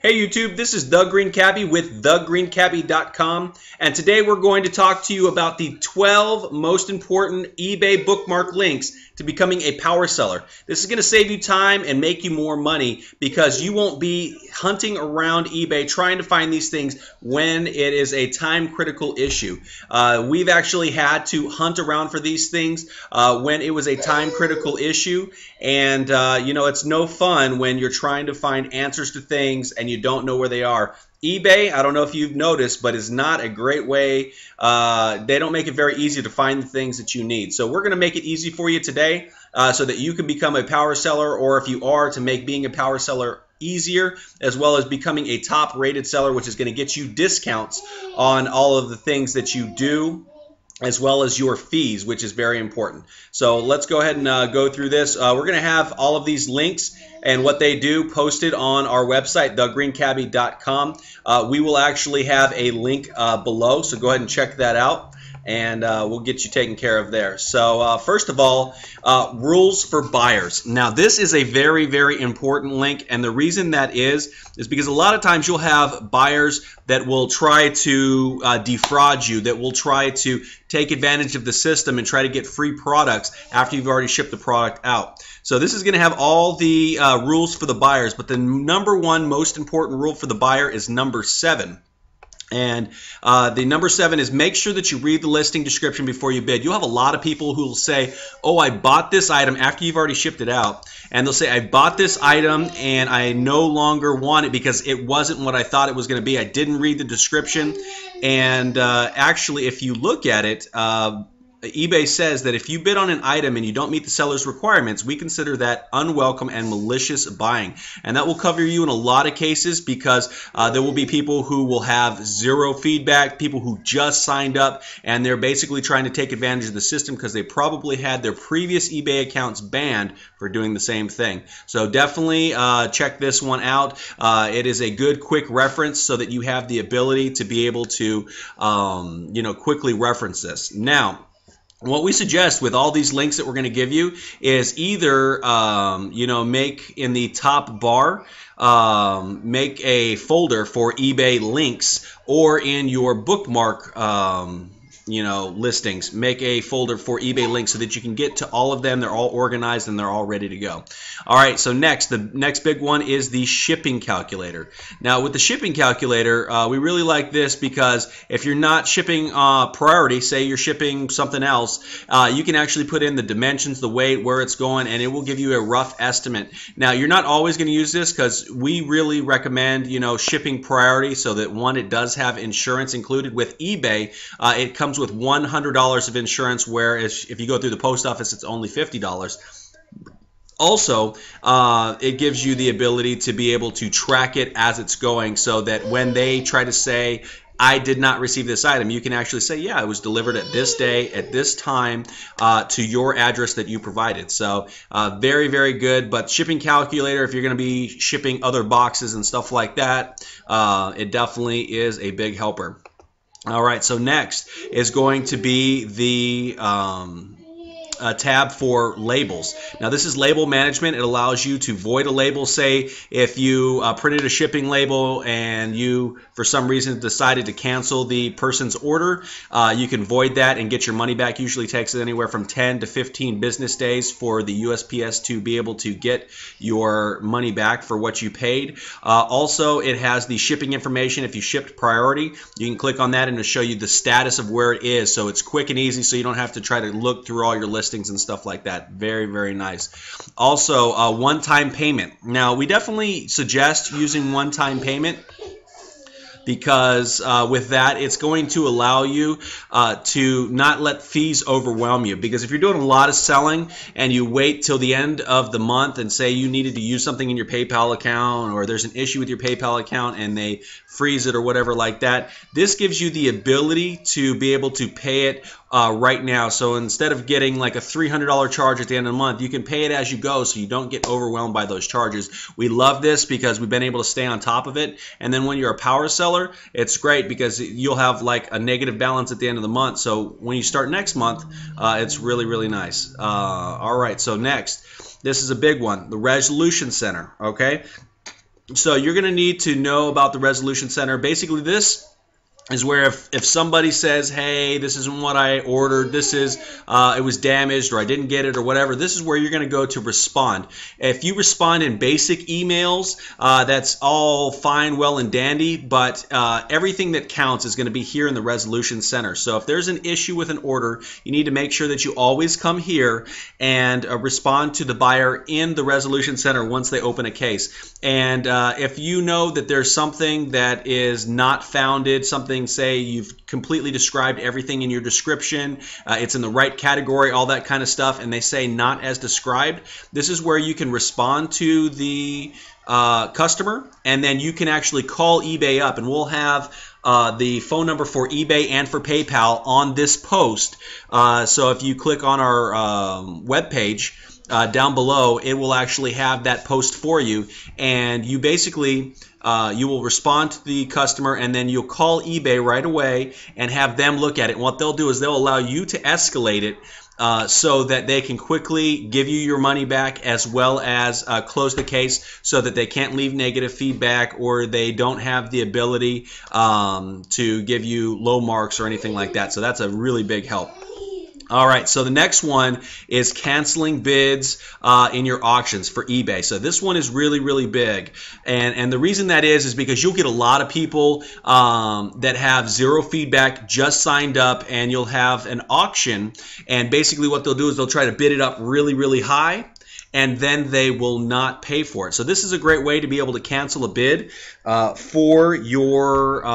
Hey YouTube, this is The Green Cabbie with thegreencabbie.com, and today we're going to talk to you about the 12 most important eBay bookmark links to becoming a power seller. This is going to save you time and make you more money because you won't be hunting around eBay trying to find these things when it is a time-critical issue. We've actually had to hunt around for these things when it was a time-critical issue, and you know, it's no fun when you're trying to find answers to things and you don't know where they are. eBay, I don't know if you've noticed, but is not a great way. They don't make it very easy to find the things that you need. So we're going to make it easy for you today so that you can become a power seller, or if you are, to make being a power seller easier, as well as becoming a top rated seller, which is going to get you discounts on all of the things that you do, as well as your fees, which is very important. So let's go ahead and go through this. We're going to have all of these links and what they do posted on our website, thegreencabbie.com. We will actually have a link below, so go ahead and check that out, and we'll get you taken care of there. So first of all, rules for buyers. Now this is a very, very important link, and the reason that is because a lot of times you'll have buyers that will try to defraud you, that will try to take advantage of the system and try to get free products after you've already shipped the product out. So this is going to have all the rules for the buyers, but the number one most important rule for the buyer is number 7. And the number 7 is make sure that you read the listing description before you bid. You'll have a lot of people who will say, oh, I bought this item after you've already shipped it out. And they'll say, I bought this item and I no longer want it because it wasn't what I thought it was going to be. I didn't read the description. And actually, if you look at it, eBay says that if you bid on an item and you don't meet the seller's requirements, we consider that unwelcome and malicious buying. And that will cover you in a lot of cases because there will be people who will have zero feedback, people who just signed up, and they're basically trying to take advantage of the system because they probably had their previous eBay accounts banned for doing the same thing. So definitely check this one out. It is a good quick reference so that you have the ability to be able to you know, quickly reference this. Now, what we suggest with all these links that we're going to give you is either, you know, make in the top bar, make a folder for eBay links, or in your bookmark, you know, listings, make a folder for eBay links so that you can get to all of them. They're all organized and they're all ready to go. All right, so the next big one is the shipping calculator. Now with the shipping calculator, we really like this because if you're not shipping priority, say you're shipping something else, you can actually put in the dimensions, the weight, where it's going, and it will give you a rough estimate. Now you're not always going to use this because we really recommend, you know, shipping priority so that, one, it does have insurance included. With eBay, it comes with $100 of insurance, whereas if you go through the post office, it's only $50. Also, it gives you the ability to be able to track it as it's going, so that when they try to say, I did not receive this item, you can actually say, yeah, it was delivered at this day, at this time, to your address that you provided. So very, very good. But shipping calculator, if you're going to be shipping other boxes and stuff like that, it definitely is a big helper. All right, so next is going to be the tab for labels. Now this is label management. It allows you to void a label. Say if you printed a shipping label and you for some reason decided to cancel the person's order, you can void that and get your money back. Usually takes anywhere from 10 to 15 business days for the USPS to be able to get your money back for what you paid. Also, it has the shipping information. If you shipped priority, you can click on that and it'll show you the status of where it is. So it's quick and easy, so you don't have to try to look through all your listings and stuff like that. Very, very nice. Also, one-time payment. Now, we definitely suggest using one-time payment because with that, it's going to allow you to not let fees overwhelm you. Because if you're doing a lot of selling and you wait till the end of the month and say you needed to use something in your PayPal account, or there's an issue with your PayPal account and they freeze it or whatever like that, this gives you the ability to be able to pay it right now. So instead of getting like a $300 charge at the end of the month, you can pay it as you go so you don't get overwhelmed by those charges. We love this because we've been able to stay on top of it. And then when you're a power seller, it's great because you'll have like a negative balance at the end of the month. So when you start next month, it's really, really nice. All right, so next, this is a big one, the Resolution Center, okay? So you're going to need to know about the Resolution Center. Basically, this is where if somebody says, hey, this isn't what I ordered, this is it was damaged, or I didn't get it, or whatever, this is where you're going to go to respond. If you respond in basic emails, that's all fine, well, and dandy, but everything that counts is going to be here in the Resolution Center. So if there's an issue with an order, you need to make sure that you always come here and respond to the buyer in the Resolution Center once they open a case. And if you know that there's something that is not founded, something, say you've completely described everything in your description, it's in the right category, all that kind of stuff, and they say not as described, this is where you can respond to the customer, and then you can actually call eBay up, and we'll have the phone number for eBay and for PayPal on this post. So if you click on our web page, down below, it will actually have that post for you, and you basically you will respond to the customer, and then you'll call eBay right away and have them look at it. And what they'll do is they'll allow you to escalate it so that they can quickly give you your money back, as well as close the case so that they can't leave negative feedback, or they don't have the ability to give you low marks or anything like that. So that's a really big help. All right, so the next one is canceling bids in your auctions for eBay. So this one is really, really big. And the reason that is because you'll get a lot of people that have zero feedback, just signed up, and you'll have an auction. And basically what they'll do is they'll try to bid it up really, really high, and then they will not pay for it. So this is a great way to be able to cancel a bid for your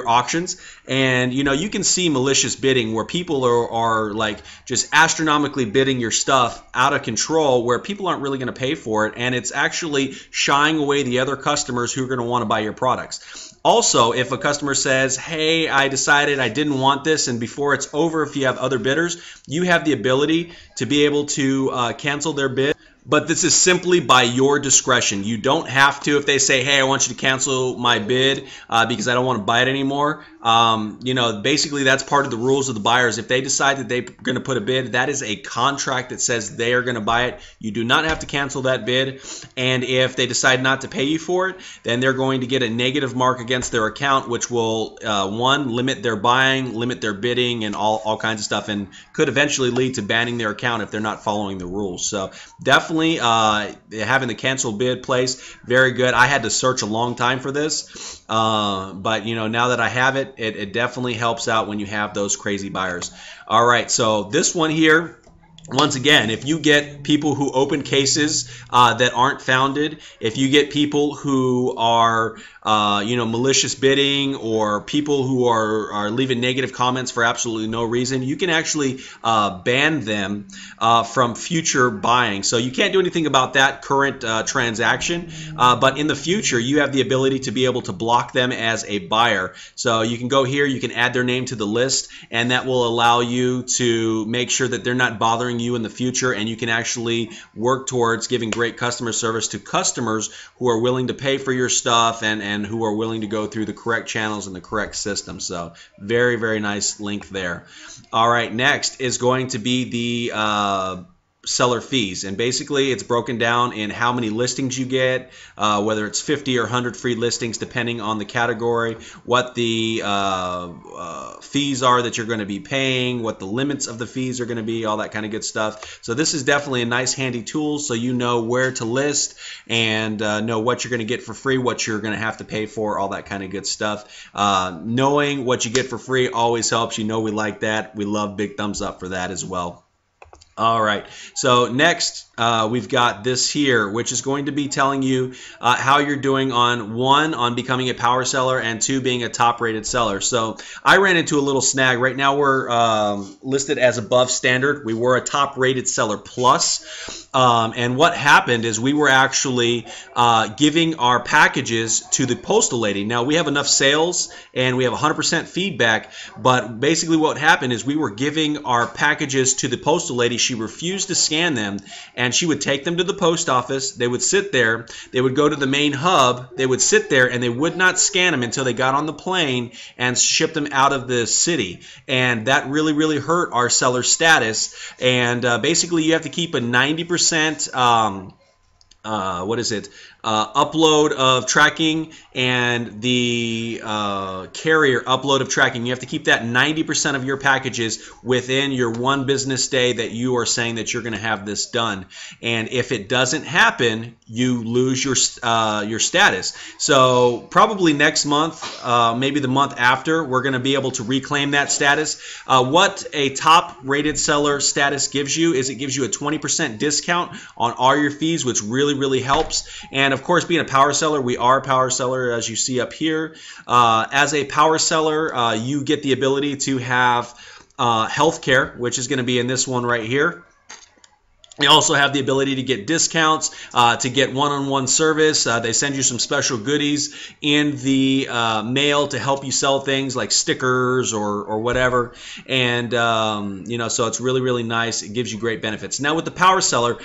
auctions. And you know, you can see malicious bidding where people are like just astronomically bidding your stuff out of control, where people aren't really going to pay for it, and it's actually shying away the other customers who are going to want to buy your products. Also, if a customer says, hey, I decided I didn't want this, and before it's over, if you have other bidders, you have the ability to be able to cancel their bid. But this is simply by your discretion. You don't have to. If they say, hey, I want you to cancel my bid because I don't want to buy it anymore, you know, basically that's part of the rules of the buyers. If they decide that they're going to put a bid, that is a contract that says they are going to buy it. You do not have to cancel that bid. And if they decide not to pay you for it, then they're going to get a negative mark against their account, which will, one, limit their buying, limit their bidding, and all kinds of stuff, and could eventually lead to banning their account if they're not following the rules. So definitely having the cancel bid place, very good. I had to search a long time for this, but you know, now that I have it, it definitely helps out when you have those crazy buyers. All right, so this one here, once again, if you get people who open cases that aren't founded, if you get people who are you know, malicious bidding, or people who are leaving negative comments for absolutely no reason, you can actually ban them from future buying. So you can't do anything about that current transaction, but in the future you have the ability to be able to block them as a buyer. So you can go here, you can add their name to the list, and that will allow you to make sure that they're not bothering you in the future, and you can actually work towards giving great customer service to customers who are willing to pay for your stuff and who are willing to go through the correct channels and the correct system. So very, very nice link there. All right, next is going to be the seller fees, and basically it's broken down in how many listings you get, whether it's 50 or 100 free listings depending on the category, what the fees are that you're going to be paying, what the limits of the fees are going to be, all that kind of good stuff. So this is definitely a nice handy tool, so you know where to list and know what you're going to get for free, what you're going to have to pay for, all that kind of good stuff. Knowing what you get for free always helps. You know we like that. We love big thumbs up for that as well. All right, so next we've got this here, which is going to be telling you how you're doing on, one, on becoming a power seller, and two, being a top-rated seller. So I ran into a little snag. Right now we're listed as above standard. We were a top-rated seller plus, and what happened is we were actually giving our packages to the postal lady. Now we have enough sales and we have 100% feedback, but basically what happened is we were giving our packages to the postal lady. She refused to scan them, and she would take them to the post office. They would sit there. They would go to the main hub. They would sit there, and they would not scan them until they got on the plane and shipped them out of the city. And that really, really hurt our seller status. And basically, you have to keep a 90% upload of tracking and the carrier upload of tracking. You have to keep that 90% of your packages within your one business day that you are saying that you're going to have this done. And if it doesn't happen, you lose your status. So probably next month, maybe the month after, we're going to be able to reclaim that status. What a top rated seller status gives you is it gives you a 20% discount on all your fees, which really helps. And of course, being a power seller, we are a power seller, as you see up here. As a power seller, you get the ability to have health care, which is going to be in this one right here. You also have the ability to get discounts, to get one-on-one service. They send you some special goodies in the mail to help you sell things like stickers or whatever. And, you know, so it's really nice. It gives you great benefits. Now with the power seller,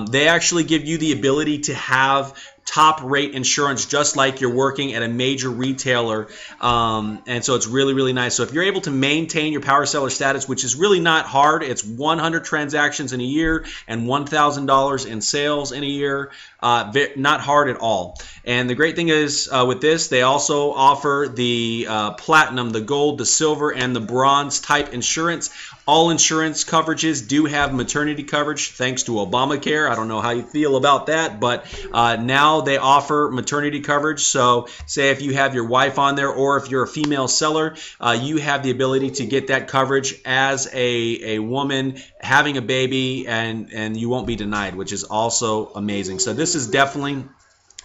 they actually give you the ability to have top rate insurance just like you're working at a major retailer, and so it's really nice. So if you're able to maintain your power seller status, which is really not hard, it's 100 transactions in a year and $1,000 in sales in a year, not hard at all. And the great thing is with this, they also offer the platinum, the gold, the silver, and the bronze type insurance. All insurance coverages do have maternity coverage thanks to Obamacare. I don't know how you feel about that, but now they offer maternity coverage. So say if you have your wife on there, or if you're a female seller, you have the ability to get that coverage as a woman having a baby, and you won't be denied, which is also amazing. So this is definitely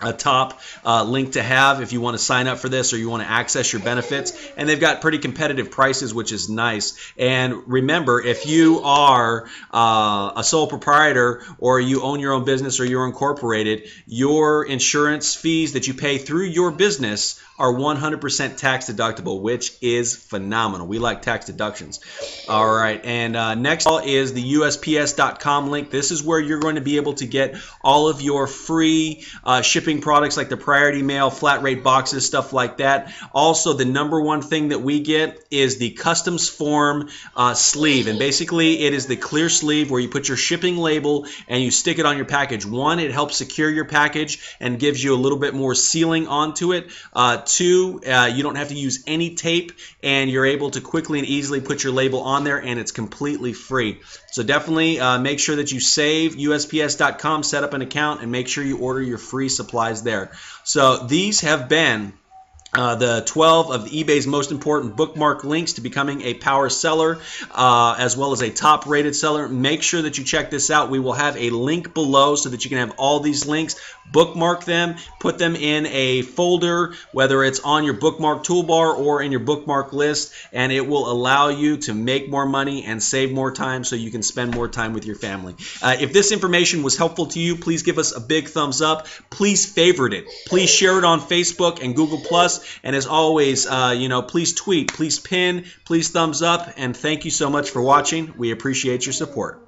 a top link to have if you want to sign up for this or you want to access your benefits. And they've got pretty competitive prices, which is nice. And remember, if you are a sole proprietor or you own your own business or you're incorporated, your insurance fees that you pay through your business are 100% tax deductible, which is phenomenal. We like tax deductions. All right, and next is the USPS.com link. This is where you're going to be able to get all of your free shipping products like the priority mail, flat rate boxes, stuff like that. Also, the #1 thing that we get is the customs form sleeve, and basically it is the clear sleeve where you put your shipping label and you stick it on your package. One, it helps secure your package and gives you a little bit more sealing onto it. Two, you don't have to use any tape, and you're able to quickly and easily put your label on there, and it's completely free. So definitely make sure that you save USPS.com, set up an account, and make sure you order your free supplies there. So these have been the 12 of eBay's most important bookmark links to becoming a power seller, as well as a top rated seller. Make sure that you check this out. We will have a link below so that you can have all these links, bookmark them, put them in a folder, whether it's on your bookmark toolbar or in your bookmark list, and it will allow you to make more money and save more time so you can spend more time with your family. If this information was helpful to you, please give us a big thumbs up. Please favorite it. Please share it on Facebook and Google+. And as always, please tweet, please pin, please thumbs up, and thank you so much for watching. We appreciate your support.